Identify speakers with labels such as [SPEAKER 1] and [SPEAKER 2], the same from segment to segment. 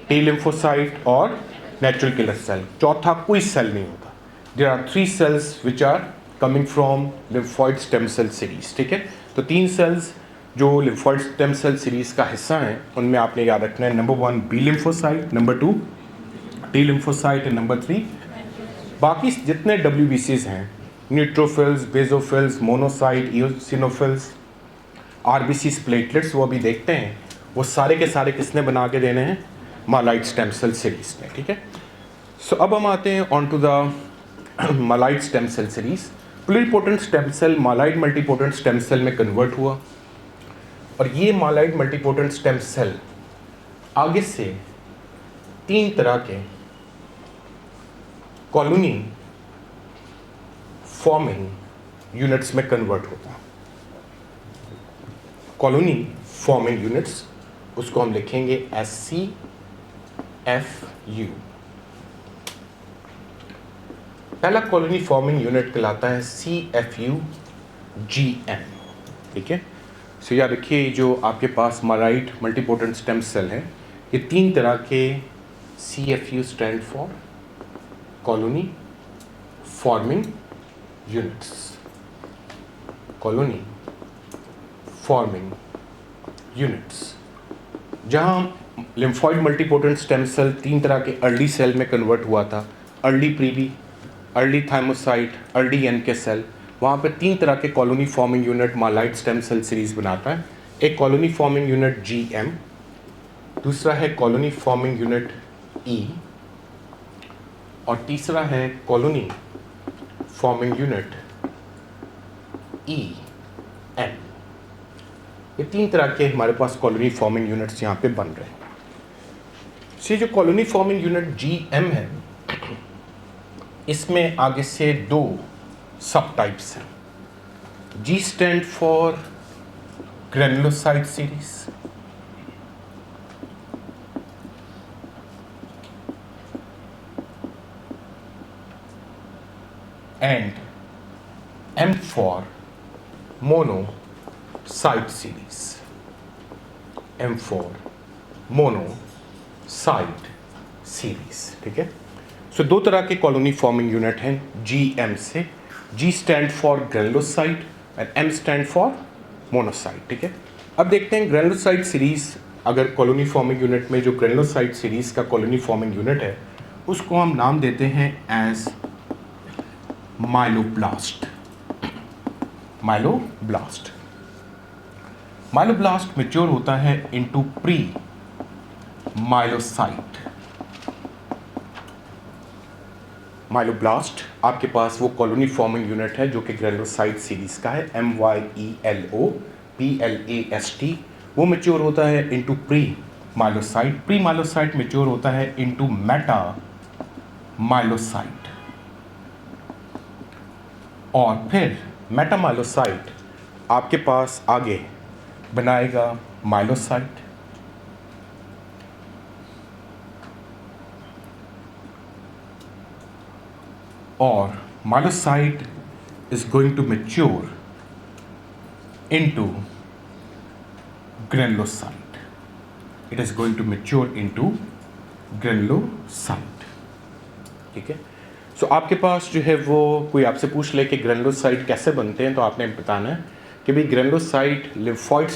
[SPEAKER 1] T lymphocyte और natural killer cell. चौथा कोई सेल नहीं होता। There are 3 cells which are coming from lymphoid stem cell series. ठीक है, तो 3 सेल्स जो लिम्फॉइड स्टेम सेल सीरीज का हिस्सा हैं उनमें आपने याद रखना है, number 1 B lymphocyte, number 2 T lymphocyte and number 3 बाकी जितने WBCs हैं, neutrophils, basophils, monocyte, eosinophils, RBCs, platelets, वो अभी देखते हैं। वो सारे के सारे किसने बना के देने हैं? मालाइड स्टेम सेल सीरीज ने। ठीक है, सो अब हम आते हैं on to the myeloid stem cell series. Pluripotent stem cell myeloid multipotent stem cell में कन्वर्ट हुआ और ये मालाइड मल्टीपोटेंट स्टेम सेल आगे से 3 तरह के कॉलोनी फॉर्मिंग यूनिट्स में कन्वर्ट होता है। कॉलोनी फॉर्मिंग यूनिट्स, उसको हम लिखेंगे SCFU। पहला कॉलोनी फॉर्मिंग यूनिट कहलाता है CFU-GM। ठीक है, सो याद रखिए जो आपके पास मालाइड मल्टीपोटेंट स्टेम सेल है, ये 3 तरह के CFU stand for colony forming units. Colony forming units, जहाँ लिम्फॉइड मल्टीपोटेंट स्टेम सेल 3 तरह के अर्ली सेल में कन्वर्ट हुआ था, early pre B, early thymocyte, early NK cell, वहाँ पे 3 तरह के colony forming unit myeloid stem cell series बनाता है। एक कॉलोनी फॉर्मिंग यूनिट GM, दूसरा है कॉलोनी फॉर्मिंग यूनिट E और तीसरा है कॉलोनी फॉर्मिंग यूनिट EN। ये 3 तरह के हमारे पास कॉलोनी फॉर्मिंग यूनिट्स यहाँ पे बन रहे हैं। ये जो कॉलोनी फॉर्मिंग यूनिट GM है, इसमें आगे से 2 सब टाइप्स हैं। G stand for granulocyte series and M for monocyte series. M for monocyte series। ठीक है, सो 2 तरह के कॉलोनी फॉर्मिंग यूनिट हैं GM से। G stand for granulocyte and M stand for monocyte. ठीक है, अब देखते हैं ग्रेनुलोसाइट सीरीज, अगर कॉलोनी फॉर्मिंग यूनिट में जो ग्रेनुलोसाइट सीरीज का कॉलोनी फॉर्मिंग यूनिट है उसको हम नाम देते हैं as myeloblast. Myeloblast myeloblast mature होता है इनटू प्री माइलोसाइट। माइलोब्लास्ट आपके पास वो कॉलोनी फॉर्मिंग यूनिट है जो कि ग्रेनुलोसाइट सीरीज का है, MYELOPLAST। वो मैच्योर होता है इनटू प्री माइलोसाइट। प्री माइलोसाइट मैच्योर होता है इनटू मेटा माइलोसाइट और फिर मेटामाइलोसाइट आपके पास आगे बनाएगा माइलोसाइट और myelocyte is going to mature into granulocyte. It is going to mature into granulocyte. ठीक है, सो आपके पास जो है वो कोई आपसे पूछ ले कि ग्रेनुलोसाइट कैसे बनते हैं, तो आपने बताना है कि भाई granulocyte lymphoid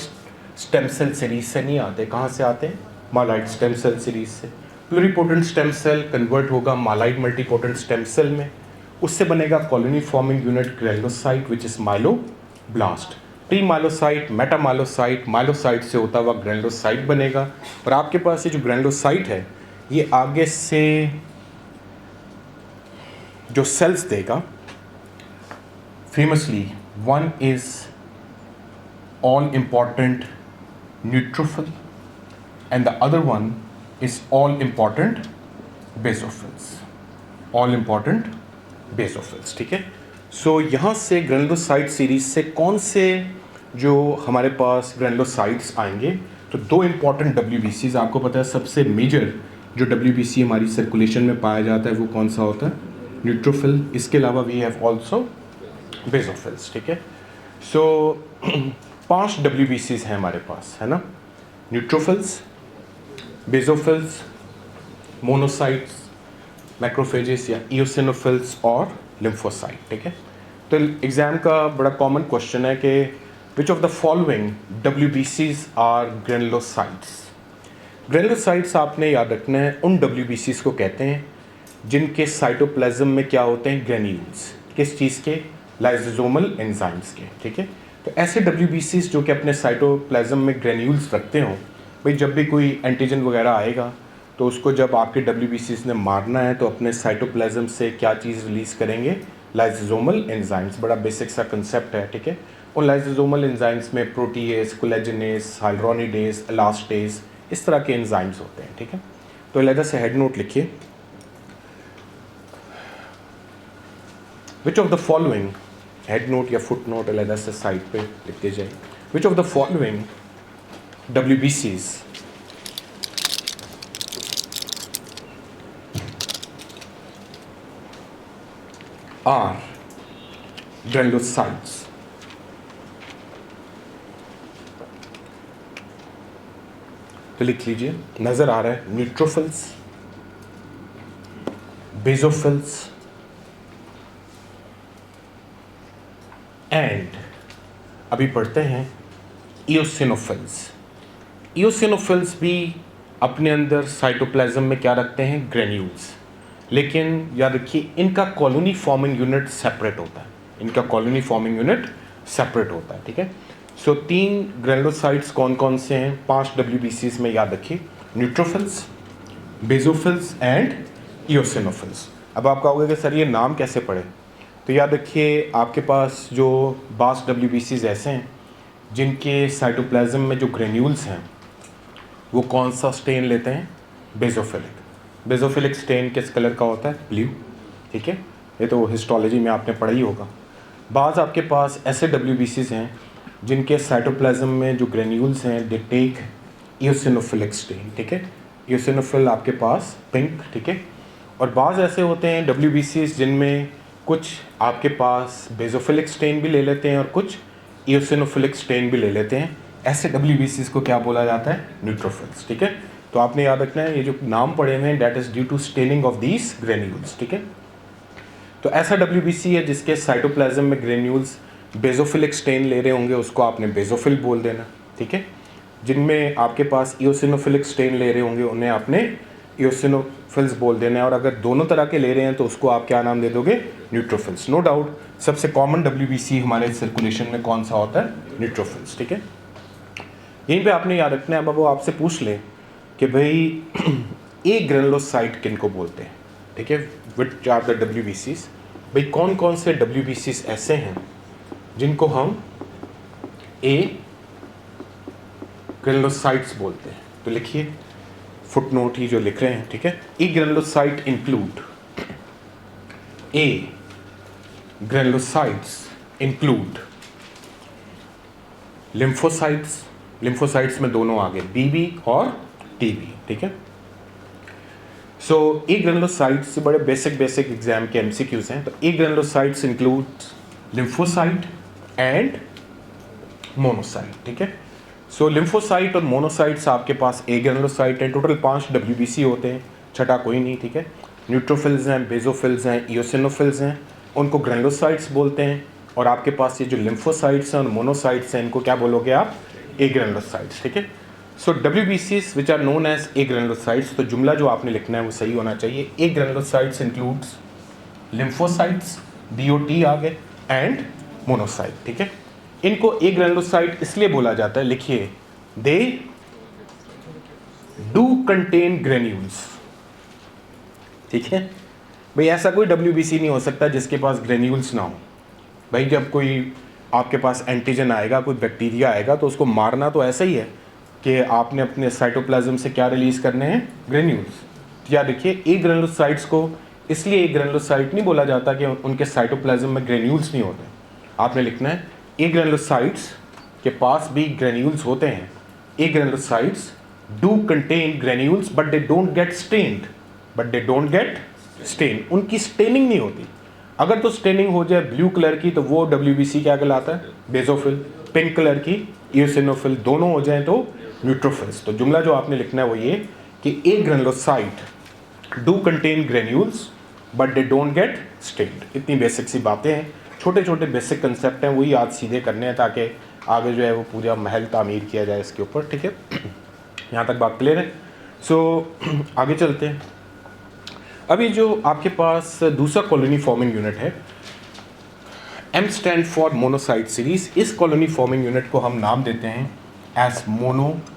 [SPEAKER 1] stem cell series से नहीं आते। कहाँ से आते हैं? मालाइड स्टेम सेल सीरीज से। प्लूरिपोटेंट स्टेम सेल कन्वर्ट होगा मालाइड मल्टीपोटेंट स्टेम सेल में, उससे बनेगा colony forming unit granulocyte which is myeloblast. Pre myelocyte, metamyelocyte, myelocyte से होता हुआ ग्रेनुलोसाइट बनेगा। और आपके पास ये जो ग्रेनुलोसाइट है ये आगे से जो सेल्स देगा, famously one is all important neutrophil and the other one is all important basophils. All important basophils. ठीक है, सो यहाँ से ग्रेनुलोसाइट सीरीज से कौन से जो हमारे पास ग्रेनुलोसाइट्स आएंगे, तो 2 इम्पॉर्टेंट WBCs आपको पता है। सबसे मेजर जो WBC हमारी सर्कुलेशन में पाया जाता है वो कौन सा होता है? न्यूट्रोफिल। इसके अलावा वी हैव ऑल्सो बेसोफिल्स। ठीक है, सो 5 WBCs हैं हमारे पास, है ना? न्यूट्रोफिल्स, बेसोफिल्स, मोनोसाइट्स, मैक्रोफेजेस या इओसिनोफिल्स और लिम्फोसाइट, ठीक है। तो एग्ज़ाम का बड़ा कॉमन क्वेश्चन है कि which of the following WBCs are granulocytes. Granulocytes आपने याद रखना है, उन WBCs को कहते हैं जिनके साइटोप्लाज्म में क्या होते हैं, ग्रेन्यूल्स। किस चीज़ के? लाइसोसोमल एंजाइम्स के, ठीक है। तो ऐसे WBCs जो कि अपने साइटोप्लाज्म में ग्रेन्यूल्स रखते हों, भाई जब भी कोई एंटीजन वगैरह आएगा तो उसको जब आपके WBCs ने मारना है तो अपने साइटोप्लाज्म से क्या चीज़ रिलीज़ करेंगे, लाइसोसोमल एंजाइम्स। बड़ा बेसिक सा कंसेप्ट है, ठीक है। और लाइसोसोमल एंजाइम्स में प्रोटीएस, कोलेजनेस, हाइड्रोनिडेस, एलास्टेस, इस तरह के एंजाइम्स होते हैं, ठीक है। तो अलग से हेड नोट लिखिए, which of the following, head note या फुट नोट अलग से साइड पे लिखते जाए, which of the following WBCs are granulocytes. तो लिख लीजिए, नजर आ रहा है, न्यूट्रोफिल्स, बेसोफिल्स एंड अभी पढ़ते हैं इओसिनोफिल्स। इओसिनोफिल्स भी अपने अंदर साइटोप्लाज्म में क्या रखते हैं, ग्रेन्यूल्स। लेकिन याद रखिए इनका कॉलोनी फॉर्मिंग यूनिट सेपरेट होता है, इनका कॉलोनी फॉर्मिंग यूनिट सेपरेट होता है, ठीक है। सो 3 ग्रेनुलोसाइट्स कौन कौन से हैं 5 WBCs में, याद रखिए, न्यूट्रोफिल्स, बेसोफिल्स एंड इओसिनोफिल्स। अब आप कहोगे कि सर ये नाम कैसे पढ़े, तो याद रखिए आपके पास जो 5 WBCs ऐसे हैं जिनके साइटोप्लाज्म में जो ग्रेन्यूल्स हैं वो कौन सा स्टेन लेते हैं, बेसोफिलिक। बेसोफिलिक स्टेन किस कलर का होता है, ब्लू, ठीक है। ये तो हिस्टोलॉजी में आपने पढ़ा ही होगा। बाज़ आपके पास ऐसे WBCs हैं जिनके साइटोप्लाज्म में जो ग्रेन्यूल्स हैं दे टेक इओसिनोफिलिक स्टेन, ठीक है। इओसिनोफिल आपके पास पिंक, ठीक है। और बाज़ ऐसे होते हैं WBCs जिनमें कुछ आपके पास बेसोफिलिक स्टेन भी ले लेते हैं और कुछ इओसिनोफिलिक स्टेन भी ले लेते हैं। ऐसे WBCs को क्या बोला जाता है, न्यूट्रोफिल्स, ठीक है। तो आपने याद रखना है ये जो नाम पढ़े हुए हैं that is due to staining of these granules, ठीक है। तो ऐसा WBC है जिसके साइटोप्लाज्म में ग्रेन्यूल्स बेसोफिलिक स्टेन ले रहे होंगे, उसको आपने बेसोफिल बोल देना, ठीक है। जिनमें आपके पास इओसिनोफिलिक स्टेन ले रहे होंगे उन्हें आपने इओसिनोफिल्स बोल देना है, और अगर दोनों तरह के ले रहे हैं तो उसको आप क्या नाम दे दोगे, न्यूट्रोफिल्स। नो डाउट सबसे कॉमन WBC हमारे सर्कुलेशन में कौन सा होता है, न्यूट्रोफिल्स, ठीक है। यहीं पे आपने याद रखना है, अब वो आपसे पूछ ले कि भाई ए ग्रेनुलोसाइट किन को बोलते हैं, ठीक है, विच आर द WBCs। भाई कौन कौन से WBCs ऐसे हैं जिनको हम ए ग्रेनुलोसाइट्स बोलते हैं। तो लिखिए, फुट नोट ही जो लिख रहे हैं, ठीक है। ए ग्रेनुलोसाइट इंक्लूड, ए ग्रेनुलोसाइट्स इंक्लूड लिम्फोसाइट्स, लिम्फोसाइट्स में दोनों आ गए, BB और TB, ठीक है। सो ए ग्रेनुलोसाइट्स से बड़े बेसिक एग्जाम के MCQs हैं। तो agranulocytes include lymphocyte and monocyte, ठीक है। सो लिम्फोसाइट और मोनोसाइट्स आपके पास ए ग्रेनुलोसाइट हैं। टोटल 5 WBC होते हैं, छठा कोई नहीं, ठीक है। न्यूट्रोफिल्स हैं, बेसोफिल्स हैं, इओसिनोफिल्स हैं, उनको ग्रेनुलोसाइट्स बोलते हैं। और आपके पास ये जो लिम्फोसाइट्स हैं और मोनोसाइट्स हैं इनको क्या बोलोगे आप, ए ग्रेनुलोसाइट्स, ठीक है। So WBCs which are known as agranulocytes, तो जुमला जो आपने लिखना है वो सही होना चाहिए, ए ग्रेनुलोसाइट्स इंक्लूड्स लिम्फोसाइट्स, BOT आ गए, एंड मोनोसाइट, ठीक है। इनको ए ग्रेनुलोसाइट इसलिए बोला जाता है, लिखिए, दे डू कंटेन ग्रेन्यूल्स, ठीक है। भाई ऐसा कोई WBC नहीं हो सकता जिसके पास ग्रेन्यूल्स ना हो। भाई जब कोई आपके पास एंटीजन आएगा, कोई बैक्टीरिया आएगा, तो उसको मारना तो ऐसा ही है कि आपने अपने साइटोप्लाज्म से क्या रिलीज करने हैं, ग्रेन्यूल्स। याद रखिए, ए ग्रेनुलोसाइट्स को इसलिए ए ग्रेनुलोसाइट नहीं बोला जाता कि उनके साइटोप्लाज्म में ग्रेन्यूल्स नहीं होते। आपने लिखना है, ए ग्रेनुलोसाइट्स के पास भी ग्रेन्यूल्स होते हैं। Agranulocytes do contain granules but they don't get stained, but they don't get stain, उनकी स्टेनिंग नहीं होती। अगर तो स्टेनिंग हो जाए ब्लू कलर की तो वो WBC क्या कहलाता है, बेसोफिल। पिंक कलर की इओसिनोफिल, दोनों हो जाएं तो न्यूट्रोफिल्स। तो जुमला जो आपने लिखना है वो ये कि agranulocyte do contain granules but they don't get stained. इतनी बेसिक सी बातें हैं, छोटे छोटे बेसिक कंसेप्ट हैं, वही आज सीधे करने हैं ताकि आगे जो है वो पूरा महल तामीर किया जाए इसके ऊपर। ठीक है, यहाँ तक बात क्लियर है। सो आगे चलते हैं। अभी जो आपके पास दूसरा कॉलोनी फॉर्मिंग यूनिट है, M stand for monocyte series. इस कॉलोनी फॉर्मिंग यूनिट को हम नाम देते हैं एज मोनोब्लास्ट।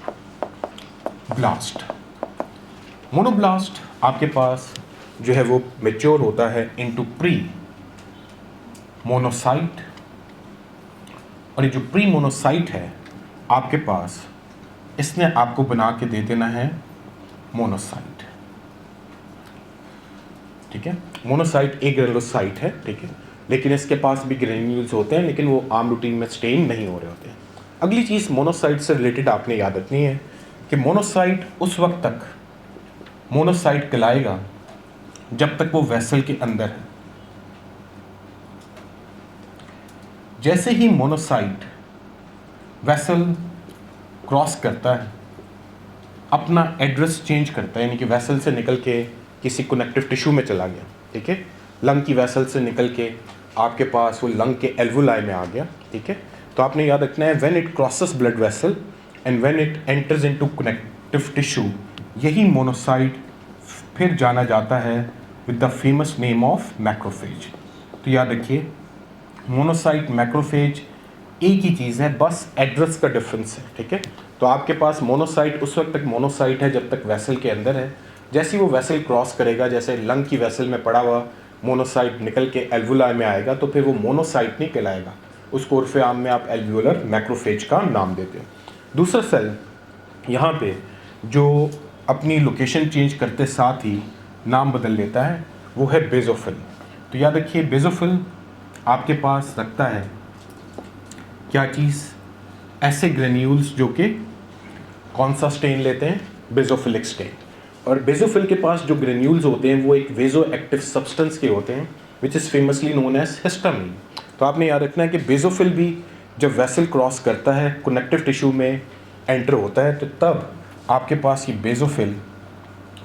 [SPEAKER 1] मोनोब्लास्ट आपके पास जो है वो मेच्योर होता है इनटू प्री मोनोसाइट, और ये जो प्री मोनोसाइट है आपके पास, इसने आपको बना के दे देना है मोनोसाइट। ठीक है, मोनोसाइट एक ग्रेनुलोसाइट है। ठीक है, लेकिन इसके पास भी ग्रेन्यूल्स होते हैं, लेकिन वो आम रूटीन में स्टेन नहीं हो रहे होते हैं। अगली चीज़ मोनोसाइट से रिलेटेड आपने याद रखनी है कि मोनोसाइट उस वक्त तक मोनोसाइट कहलाएगा जब तक वो वेसल के अंदर है। जैसे ही मोनोसाइट वेसल क्रॉस करता है, अपना एड्रेस चेंज करता है, यानी कि वेसल से निकल के किसी कनेक्टिव टिश्यू में चला गया। ठीक है, लंग की वेसल से निकल के आपके पास वो लंग के एल्वुलाई में आ गया। ठीक है, तो आपने याद रखना है when it crosses blood vessel and when it enters into connective tissue, यही मोनोसाइट फिर जाना जाता है with the famous name of macrophage. तो याद रखिए, मोनोसाइट मैक्रोफेज एक ही चीज़ है, बस एड्रेस का डिफरेंस है। ठीक है, तो आपके पास मोनोसाइट उस वक्त तक मोनोसाइट है जब तक वेसल के अंदर है। जैसे ही वो वेसल क्रॉस करेगा, जैसे लंग की वेसल में पड़ा हुआ मोनोसाइट निकल के एल्वुलाई में आएगा, तो फिर वो मोनोसाइट नहीं कहलाएगा, उसको उर्फ़े आम में आप एल्व्यूलर मैक्रोफेज का नाम देते हैं। दूसरा सेल यहाँ पे जो अपनी लोकेशन चेंज करते साथ ही नाम बदल लेता है, वो है बेजोफिल। तो याद रखिए, बेजोफिल आपके पास रखता है क्या चीज़, ऐसे ग्रेन्यूल्स जो कि कौन सा स्टेन लेते हैं, बेजोफिलिक स्टेन। और बेजोफिल के पास जो ग्रेन्यूल्स होते हैं वो एक वेजो एक्टिव सब्सटेंस के होते हैं which is famously known as histamine. तो आपने याद रखना है कि बेजोफिल भी जब वेसल क्रॉस करता है, कनेक्टिव टिश्यू में एंटर होता है, तो तब आपके पास ये बेजोफिल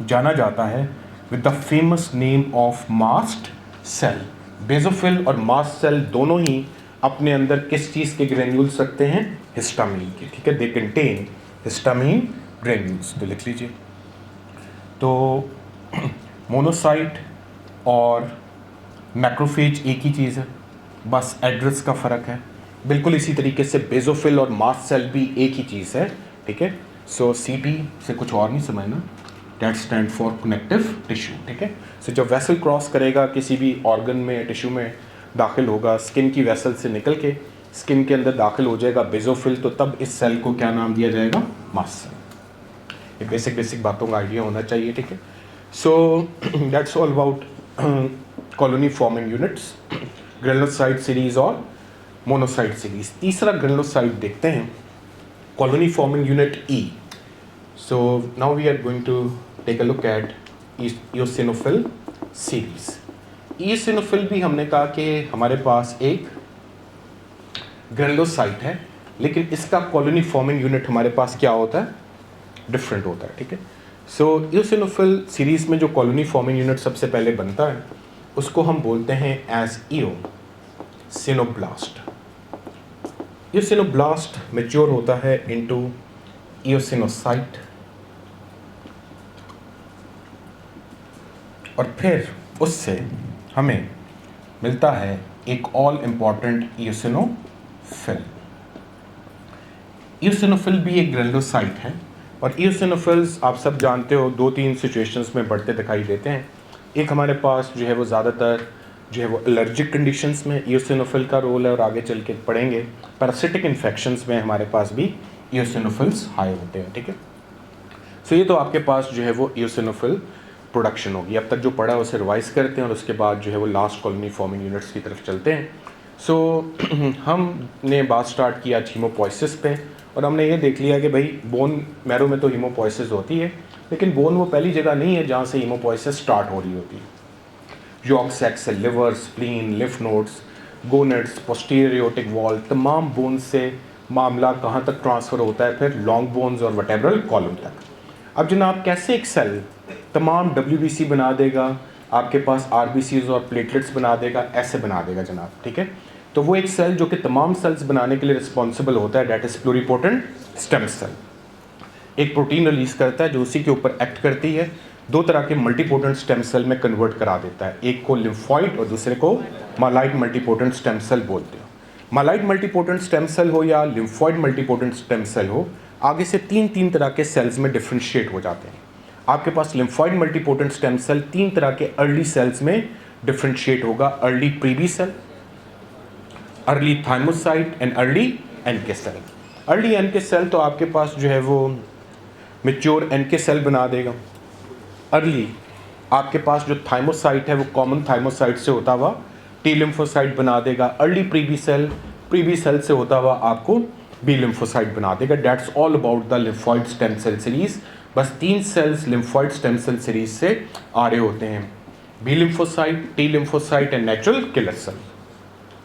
[SPEAKER 1] जाना जाता है with the famous name of mast cell. Basophil और मास्ट सेल दोनों ही अपने अंदर किस चीज़ के ग्रेन्यूल्स रखते हैं, हिस्टामिन के। ठीक है, दे कंटेन हिस्टामिन ग्रेन्यूल्स। तो लिख लीजिए, तो मोनोसाइट और मैक्रोफेज एक ही चीज़ है, बस एड्रेस का फ़र्क है। बिल्कुल इसी तरीके से बेजोफिल और मास्ट सेल भी एक ही चीज़ है। ठीक है, सो CT से कुछ और नहीं समझना, that stand for connective tissue. ठीक है, सो जब वेसल क्रॉस करेगा, किसी भी ऑर्गन में, टिश्यू में दाखिल होगा, स्किन की वेसल से निकल के स्किन के अंदर दाखिल हो जाएगा बेजोफिल, तो तब इस सेल को क्या नाम दिया जाएगा, मास्ट सेल। ये बेसिक बातों का आइडिया होना चाहिए। ठीक है, so that's all about colony forming units, granulocyte series और मोनोसाइट सीरीज। तीसरा ग्रेनुलोसाइट देखते हैं, colony forming unit E। So now we are going to take a look at eosinophil series. Eosinophil भी हमने कहा कि हमारे पास एक ग्रेनुलोसाइट है, लेकिन इसका कॉलोनी फॉर्मिंग यूनिट हमारे पास क्या होता है, डिफरेंट होता है। ठीक है, सो इओसिनोफिल सीरीज में जो कॉलोनी फॉर्मिंग यूनिट सबसे पहले बनता है उसको हम बोलते हैं एज इओसिनोब्लास्ट। इओसिनोब्लास्ट मैच्योर होता है इनटू इओसिनोसाइट, और फिर उससे हमें मिलता है एक ऑल इम्पॉर्टेंट इओसिनोफिल। इओसिनोफिल भी एक ग्रेनुलोसाइट है, और इओसिनोफिल्स आप सब जानते हो 2-3 सिचुएशंस में बढ़ते दिखाई देते हैं। एक हमारे पास जो है वो ज़्यादातर जो है वो एलर्जिक कंडीशंस में इओसिनोफिल का रोल है, और आगे चल के पढ़ेंगे पैरासिटिक इन्फेक्शंस में हमारे पास भी इओसिनोफिल्स हाई होते हैं। ठीक है, सो ये तो आपके पास जो है वो इओसिनोफिल प्रोडक्शन होगी। अब तक जो पढ़ा है उसे रिवाइज करते हैं, और उसके बाद जो है वो लास्ट कॉलोनी फॉर्मिंग यूनिट्स की तरफ चलते हैं। सो हमने बात स्टार्ट किया हीमोपोइसिस पे, और हमने ये देख लिया कि भाई बोन मैरो में तो हीमोपोइसिस होती है, लेकिन बोन वो पहली जगह नहीं है जहाँ से हीमोपोइसिस स्टार्ट हो रही होती है। यॉर्क सैक से liver, spleen, lymph nodes, gonads, posterior aortic wall, तमाम बोन से मामला कहाँ तक ट्रांसफ़र होता है, फिर लॉन्ग बोन्स और वर्टेब्रल कॉलम तक। अब जनाब कैसे एक सेल तमाम WBC बना देगा, आपके पास RBCs और प्लेटलेट्स बना देगा, ऐसे बना देगा जनाब, ठीक है। तो वो एक सेल जो कि तमाम सेल्स बनाने के लिए रिस्पॉन्सिबल होता है, that is pluripotent stem cell, एक प्रोटीन रिलीज करता है जो उसी के ऊपर एक्ट करती है, दो तरह के मल्टीपोटेंट स्टेम सेल में कन्वर्ट करा देता है, एक को लिम्फॉइड और दूसरे को मालाइड मल्टीपोटेंट स्टेम सेल बोलते हैं। मालाइड मल्टीपोटेंट स्टेम सेल हो या लिम्फॉइड मल्टीपोटेंट स्टेम सेल हो, आगे से तीन तरह के सेल्स में डिफ्रेंशिएट हो जाते हैं। आपके पास लिम्फॉइड मल्टीपोटेंट स्टेम सेल 3 तरह के अर्ली सेल्स में डिफ्रेंशिएट होगा, early pre B cell, early thymocyte and early NK cell. Early NK cell तो आपके पास जो है वो मैच्योर NK सेल बना देगा। अर्ली आपके पास जो थाइमोसाइट है वो कॉमन थाइमोसाइट से होता हुआ T लिम्फोसाइट बना देगा। अर्ली प्रीबी सेल से होता हुआ आपको B लिम्फोसाइट बना देगा। That's all about the lymphoid stem cell series. बस 3 cells lymphoid stem cell series से आ रहे होते हैं, B lymphocyte, T lymphocyte and natural killer cell.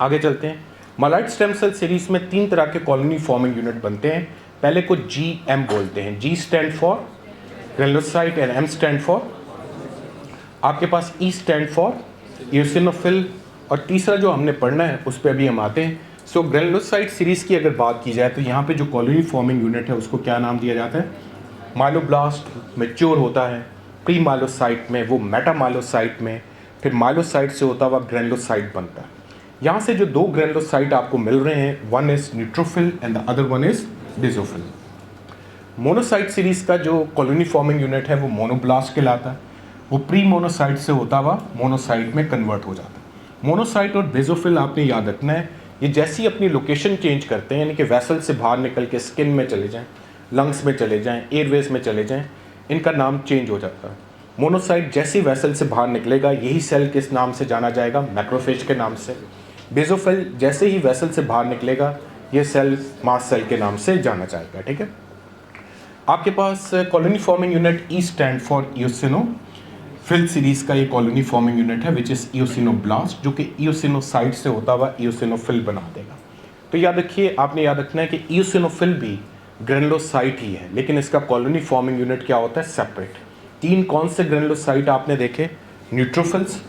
[SPEAKER 1] आगे चलते हैं। मालाइड स्टेम सेल सीरीज में 3 तरह के कॉलोनी फॉर्मिंग यूनिट बनते हैं। पहले को GM बोलते हैं, G stand for granulocyte and M stand for, आपके पास E स्टैंड फॉर इओसिनोफिल, और तीसरा जो हमने पढ़ना है उस पर अभी हम आते हैं। सो ग्रेनुलोसाइट सीरीज की अगर बात की जाए तो यहाँ पे जो कॉलोनी फॉर्मिंग यूनिट है उसको क्या नाम दिया जाता है? माइलोब्लास्ट मैच्योर होता है, प्री माइलोसाइट में, वो मेटा माइलोसाइट में, फिर माइलोसाइट से होता हुआ ग्रेनुलोसाइट बनता है। यहाँ से जो 2 ग्रेनुलोसाइट आपको मिल रहे हैं, one is neutrophil and the other one is basophil. Monocyte series का जो कॉलोनी फॉर्मिंग यूनिट है वो मोनोब्लास्ट कहलाता है, वो प्री मोनोसाइट से होता हुआ मोनोसाइट में कन्वर्ट हो जाता है। मोनोसाइट और बेसोफिल आपने याद रखना है, ये जैसी अपनी लोकेशन चेंज करते हैं, यानी कि वेसल से बाहर निकल के स्किन में चले जाएं, लंग्स में चले जाएं, एयरवेज में चले जाएं, इनका नाम चेंज हो जाता है। मोनोसाइट जैसी वेसल से बाहर निकलेगा, यही सेल किस नाम से जाना जाएगा? मैक्रोफेज के नाम से। बेसोफिल जैसे ही वेसल से बाहर निकलेगा, ये सेल मास्ट सेल के नाम से जाना जाएगा, ठीक है। आपके पास colony forming unit E stand for eosinophil series का ये कॉलोनी फॉर्मिंग यूनिट है विच इज इओसिनोब्लास्ट, जो कि इओसिनोसाइट से होता हुआ इओसिनोफिल बना देगा। तो याद रखिए, आपने याद रखना है कि इओसिनोफिल भी ग्रेनुलोसाइट ही है, लेकिन इसका कॉलोनी फॉर्मिंग यूनिट क्या होता है? सेपरेट। 3 कौन से ग्रेनुलोसाइट आपने देखे? न्यूट्रोफिल्स,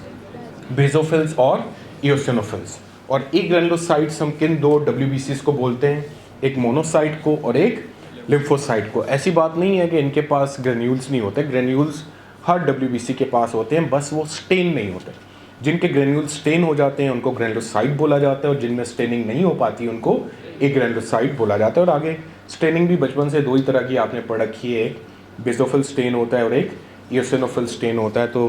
[SPEAKER 1] बेसोफिल्स और इओसिनोफिल्स। और एक ग्रेनुलोसाइट्स हम किन 2 WBCs को बोलते हैं? एक मोनोसाइट को और एक लिम्फोसाइट को। ऐसी बात नहीं है कि इनके पास ग्रेन्यूल्स नहीं होते, ग्रेन्यूल्स हर WBC के पास होते हैं, बस वो स्टेन नहीं होते। जिनके ग्रेन्यूल्स स्टेन हो जाते हैं उनको ग्रेनुलोसाइट बोला जाता है, और जिनमें स्टेनिंग नहीं हो पाती उनको एक ग्रेनुलोसाइट बोला जाता है। और आगे स्टेनिंग भी बचपन से 2 ही तरह की आपने पढ़ रखी है, एक बेसोफिल स्टेन होता है और एक इओसिनोफिल स्टेन होता है। तो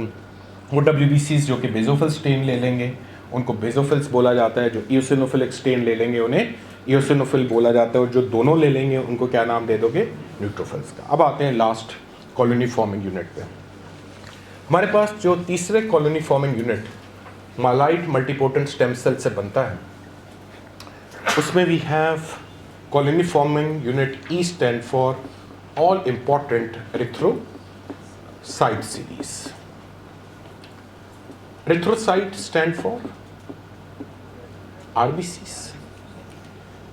[SPEAKER 1] वो WBCs जो कि बेसोफिल स्टेन ले लेंगे उनको बेसोफिल्स बोला जाता है, जो इओसिनोफिलिक स्टेन ले लेंगे उन्हें इओसिनोफिल बोला जाता है, और जो दोनों ले लेंगे उनको क्या नाम दे दोगे? न्यूट्रोफिल्स का। अब आते हैं लास्ट कॉलोनी फॉर्मिंग यूनिट पे। हमारे पास जो तीसरे colony forming unit myeloid multipotent stem cell से बनता है, उसमें we have colony forming unit E stand for all important erythrocyte series. Erythrocyte stand for RBCs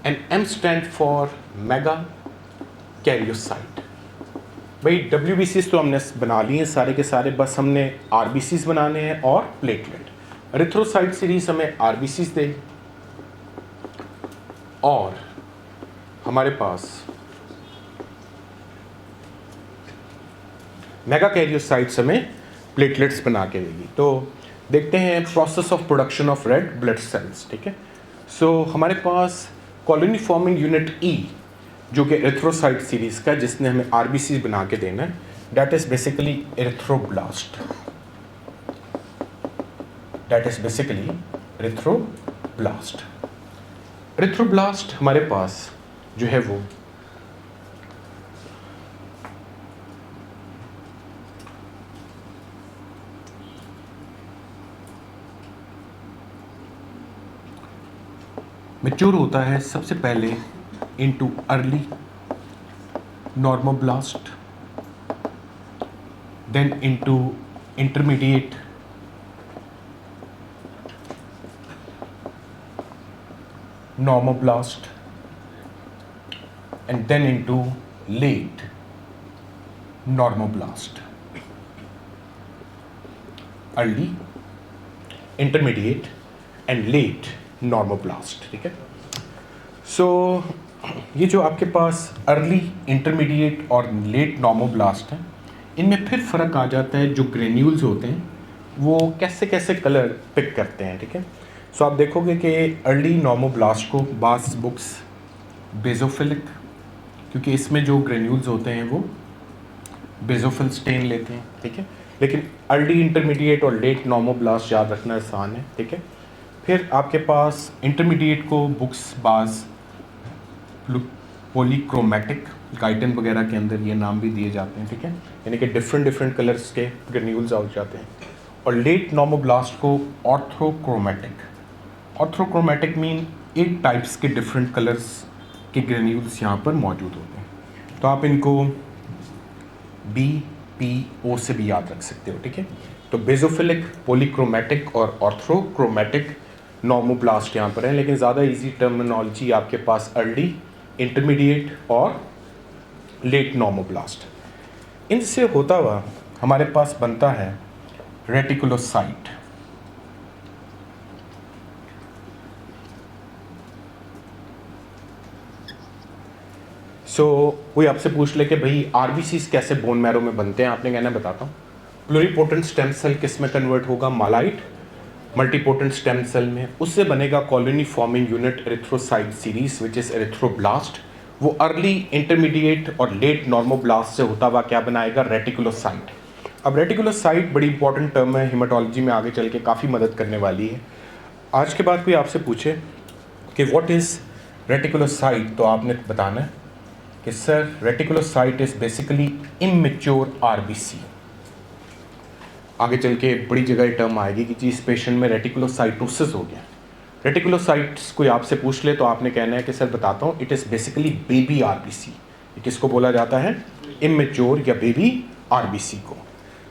[SPEAKER 1] and M stand for megakaryocyte. भाई WBCs तो हमने बना लिए सारे के सारे, बस हमने RBCs बनाने हैं और प्लेटलेट। एरिथ्रोसाइट सीरीज हमें RBCs देगी, और हमारे पास मेगा कैरियोसाइट्स हमें प्लेटलेट्स बना के देगी। तो देखते हैं process of production of red blood cells, ठीक है। सो हमारे पास कॉलोनी फॉर्मिंग यूनिट E जो कि एरिथ्रोसाइट सीरीज का, जिसने हमें RBC बना के देना है, that is basically erythroblast. That is basically erythroblast. Erythroblast हमारे पास जो है वो मैच्योर होता है सबसे पहले into early normoblast, then into intermediate normoblast, and then into late normoblast. Early, intermediate and late normoblast, ठीक है। सो ये जो आपके पास अर्ली, इंटरमीडिएट और लेट नॉर्मोब्लास्ट हैं, इनमें फिर फ़र्क आ जाता है। जो ग्रेन्यूल्स होते हैं वो कैसे कैसे कलर पिक करते हैं, ठीक है। सो आप देखोगे कि अर्ली नॉर्मोब्लास्ट को बास बुक्स बेजोफिलिक, क्योंकि इसमें जो ग्रेन्यूल्स होते हैं वो बेजोफिल स्टेन लेते हैं, ठीक है। लेकिन अर्ली, इंटरमीडिएट और लेट नॉर्मोब्लास्ट याद रखना आसान है, ठीक है। फिर आपके पास इंटरमीडिएट को बुक्स बास पॉलीक्रोमैटिक, गाइटन वगैरह के अंदर ये नाम भी दिए जाते हैं, ठीक है, यानी कि डिफरेंट कलर्स के ग्रेन्यूल्स आ जाते हैं। और लेट नॉर्मोब्लास्ट को ऑर्थोक्रोमैटिक मीन 8 टाइप्स के डिफरेंट कलर्स के ग्रेन्यूल्स यहाँ पर मौजूद होते हैं। तो आप इनको BPO से भी याद रख सकते हो, ठीक है। तो बेजोफिलिक, पॉलीक्रोमैटिक और ऑर्थोक्रोमैटिक नॉर्मोब्लास्ट यहाँ पर है, लेकिन ज़्यादा इजी टर्मिनोलॉजी आपके पास अर्ली, इंटरमीडिएट और लेट नॉर्मोब्लास्ट। इनसे होता हुआ हमारे पास बनता है रेटिकुलोसाइट। कोई आपसे पूछ ले कि भाई आरबीसीज कैसे बोन मैरो में बनते हैं, आपने कहना बताता हूँ। प्लूरिपोटेंट स्टेम सेल किस में कन्वर्ट होगा? मालाइट मल्टीपोटेंट स्टेम सेल में। उससे बनेगा colony forming unit erythrocyte series which is erythroblast. वो अर्ली, इंटरमीडिएट और लेट नॉर्मोब्लास्ट से होता हुआ क्या बनाएगा? रेटिकुलोसाइट। अब रेटिकुलोसाइट बड़ी इंपॉर्टेंट टर्म है, हिमेटोलॉजी में आगे चल के काफ़ी मदद करने वाली है। आज के बाद कोई आपसे पूछे कि व्हाट इज़ रेटिकुलोसाइट, तो आपने बताना है कि sir reticulocyte is basically immature RBC. आगे चल के बड़ी जगह टर्म आएगी कि जी इस पेशेंट में रेटिकुलोसाइटोसिस हो गया। रेटिकुलोसाइट्स कोई आपसे पूछ ले तो आपने कहना है कि सर बताता हूँ, it is basically baby RBC. किसको बोला जाता है? इमेच्योर या बेबी आरबीसी को।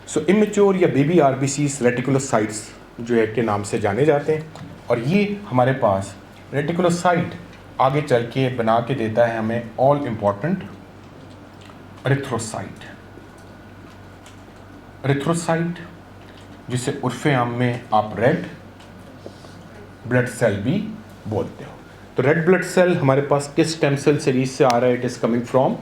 [SPEAKER 1] सो इमेच्योर या बेबी आरबीसीज रेटिकुलोसाइट्स जो है के नाम से जाने जाते हैं। और ये हमारे पास रेटिकुलोसाइट आगे चल के बना के देता है हमें ऑल इम्पॉर्टेंट एरिथ्रोसाइट। एरिथ्रोसाइट जिसे उर्फे आम में आप रेड ब्लड सेल भी बोलते हो। तो रेड ब्लड सेल हमारे पास किस स्टेम सेल सीरीज से आ रहा है? It is coming from